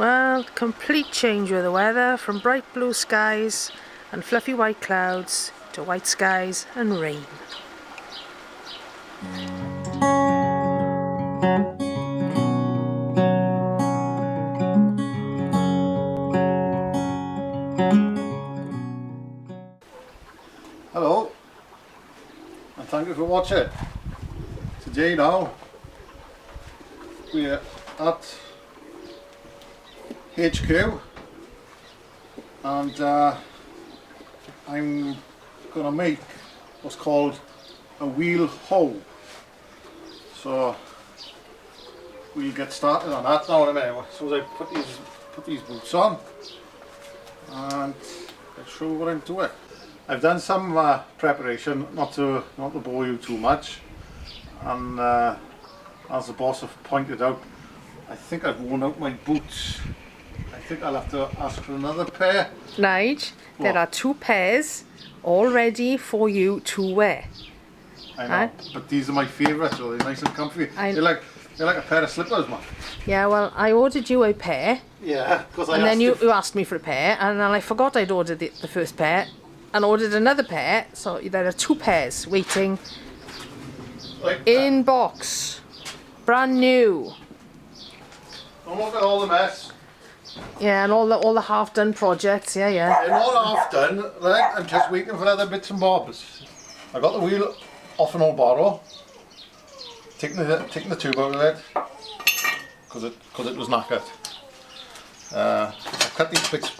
Well, complete change with the weather, from bright blue skies and fluffy white clouds to white skies and rain. Hello, and thank you for watching. Today now, we're at HQ, and I'm going to make what's called a wheel hoe. So we'll get started on that now in a minute. So I put these boots on, and I'll show you what I'm doing. I've done some preparation, not to bore you too much, and as the boss have pointed out, I think I've worn out my boots. I think I'll have to ask for another pair. Nige, there are 2 pairs all ready for you to wear. I know, but these are my favourites, so they're nice and comfy. They're like a pair of slippers, man. Yeah, well, I ordered you a pair. Yeah, because and then you asked me for a pair, and then I forgot I'd ordered the first pair, and ordered another pair, so there are 2 pairs waiting in box. Brand new. Don't look at all the mess. Yeah, and all the half-done projects, yeah. They're all half done, right? I'm just waiting for other bits and bobs. I got the wheel off an old bottle, taking the tube out of it, because it was knackered. I cut these bits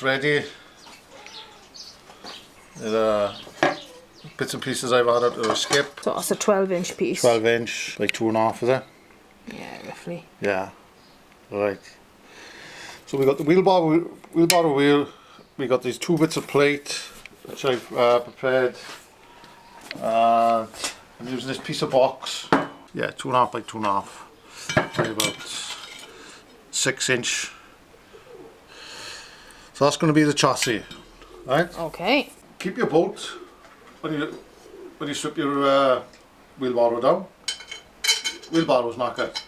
ready. Bits and pieces I've had out of a skip. So that's a 12-inch piece. 12-inch, like 2.5 is it? Yeah, roughly. Yeah. Right. So we got the wheelbarrow wheel. We got these 2 bits of plate, which I've prepared. I'm using this piece of box. Yeah, 2.5 by 2.5. Probably about 6-inch. So that's going to be the chassis, right? Okay. Keep your bolt when you strip your wheelbarrow down. Wheelbarrow's knackered.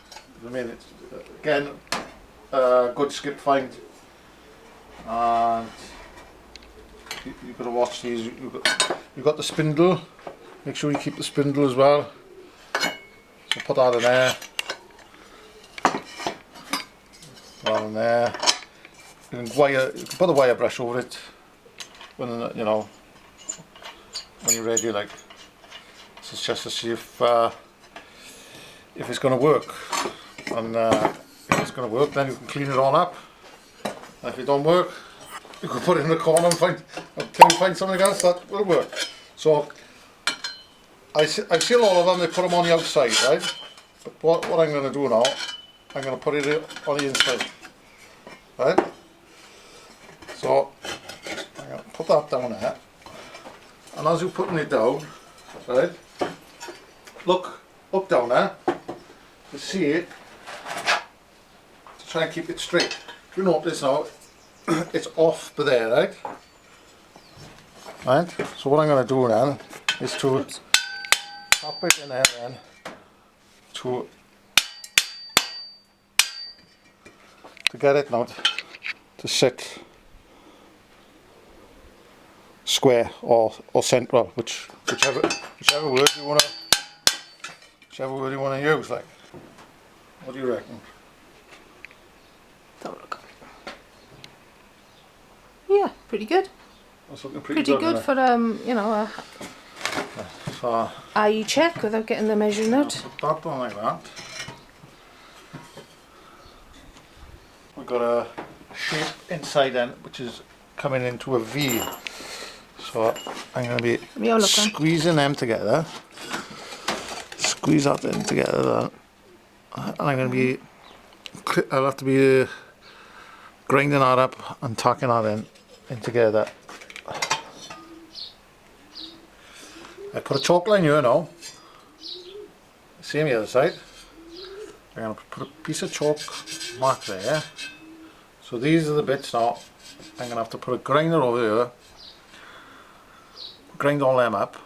I mean, it's again good skip find, and you've got to watch these. You've got the spindle. Make sure you keep the spindle as well. So put that in there. Put that in there. You can put a wire brush over it when when you're ready. Like, this is just to see if it's going to work, and if it's going to work, then you can clean it all up. And if it don't work, you can put it in the corner and find something else that will work. So I've seen all of them. They put them on the outside, right? But what I'm going to do now, I'm going to put it on the inside, right? So I'm going to put that down there, and as you're putting it down, right, look up down there to see it, to try and keep it straight. If you notice now, it's off by there, right? Right. So what I'm going to do then is to tap it in there then to get it now to sit square or central, whichever word you want to use. Like, what do you reckon? Don't look. Yeah, pretty good. That's looking pretty good for so eye check without getting the measuring out. Put that on like that. We've got a shape inside then, which is coming into a V. So I'm going to be squeezing them together. Squeeze that in together. And I'm going to be, I'll have to be grinding that up and tacking that in together. I put a chalk line here now. Same the other side. I'm going to put a piece of chalk mark there. So these are the bits now. I'm going to have to put a grinder over here. Grind all them up.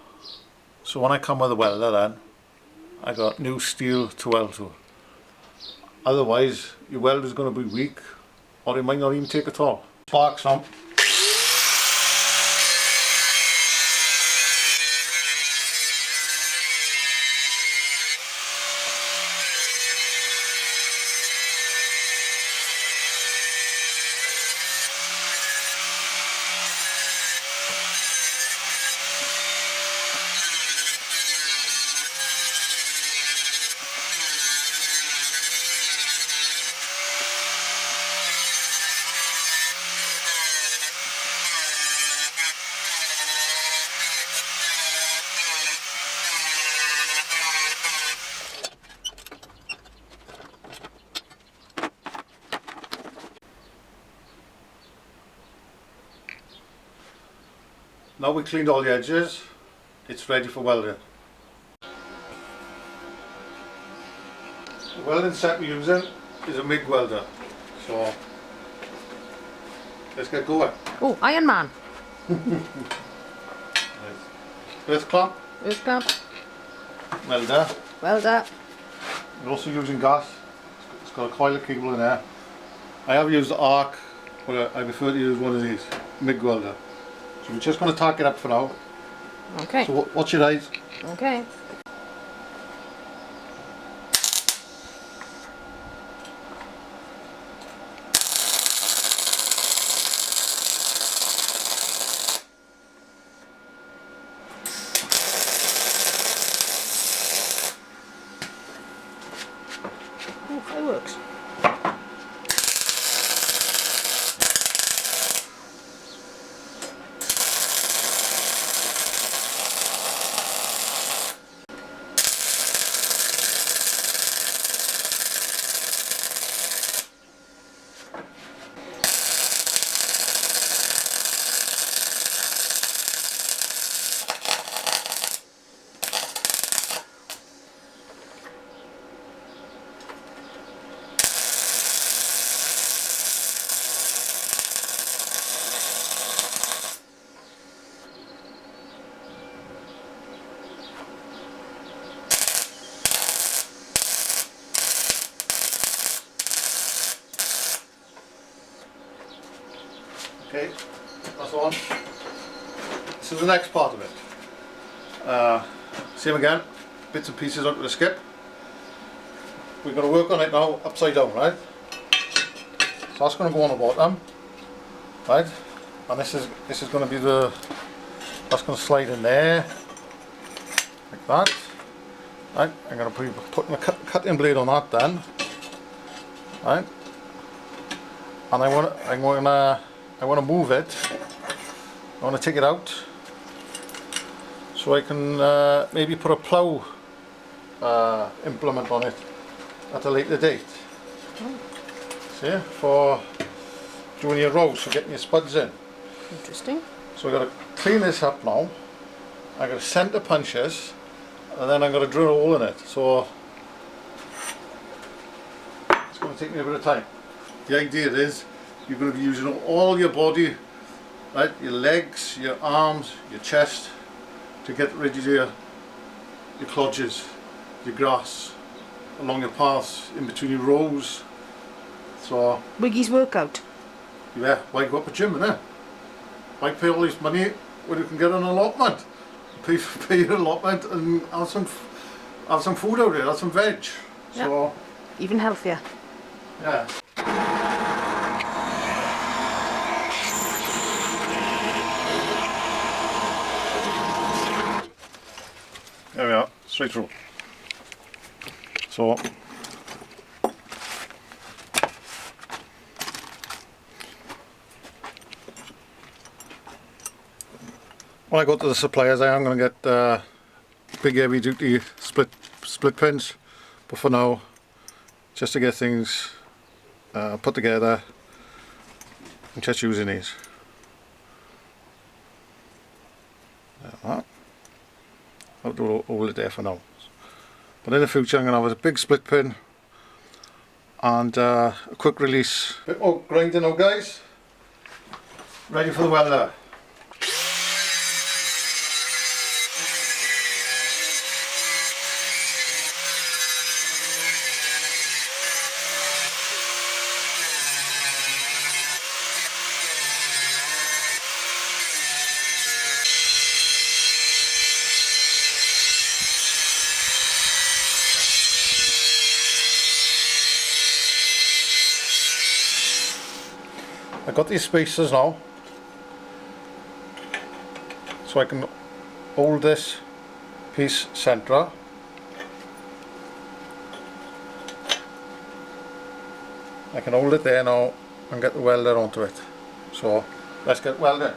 So when I come with a welder then, I got new steel to weld to. Otherwise your weld is going to be weak, or it might not even take at all. Sparks on. Now we cleaned all the edges, it's ready for welding. The welding set we're using is a MIG welder, so let's get going. Oh, Iron Man. Earth clamp, Earth clamp. welder. Welder. We're also using gas, it's got a coil of cable in there. I have used the arc, but I prefer to use one of these, MIG welder. So we're just going to tack it up for now. Okay. So watch your eyes. Okay. Oh, fireworks. Okay, that's on. This is the next part of it. Same again, bits and pieces onto the skip. We're going to work on it now upside down, right? So that's going to go on the bottom, right? And this is going to be that's going to slide in there, like that. Right, I'm going to be putting a cutting blade on that then, right? And I want to move it. I want to take it out so I can maybe put a plough implement on it at a later date. See, for doing your rows, for getting your spuds in. Interesting. So I've got to clean this up now. I've got to centre punch this, and then I'm going to drill a hole in it. So it's going to take me a bit of time. The idea is you're going to be using all your body, right? Your legs, your arms, your chest, to get rid of your clodges, your grass, along your paths, in between your rows. So Wiggy's workout. yeah, why go up a gym, innit? Why pay all this money when you can get an allotment? Pay your allotment and have some food out there, have some veg. Yeah. So Even healthier. yeah. There we are, straight through. So when I go to the suppliers, I am going to get big heavy duty split pins, but for now, just to get things put together, I'm just using these. I'll hold it there for now. But in the future I'm going to have a big split pin and a quick release. Bit more grinding now, guys. Ready for the welder. I got these spacers now, so I can hold this piece centre. I can hold it there now and get the welder onto it. So let's get welding.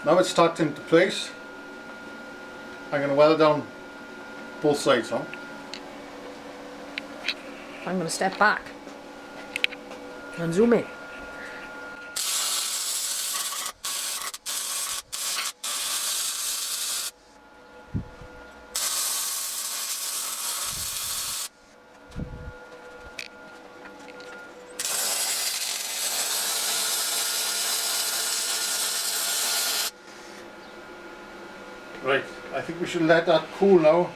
Now it's tucked into place, I'm going to weld down both sides now. I'm going to step back and zoom in. Right, I think we should let that cool now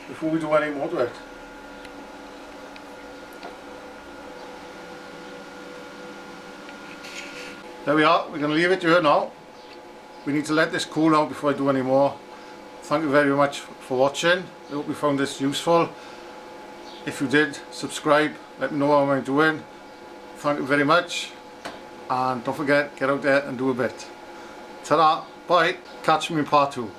before we do any more to it. There we are, we're going to leave it here now. We need to let this cool now before I do any more. Thank you very much for watching. I hope you found this useful. If you did, subscribe, let me know how I'm doing. Thank you very much, and don't forget, get out there and do a bit. Ta-da, bye, catch me in part 2.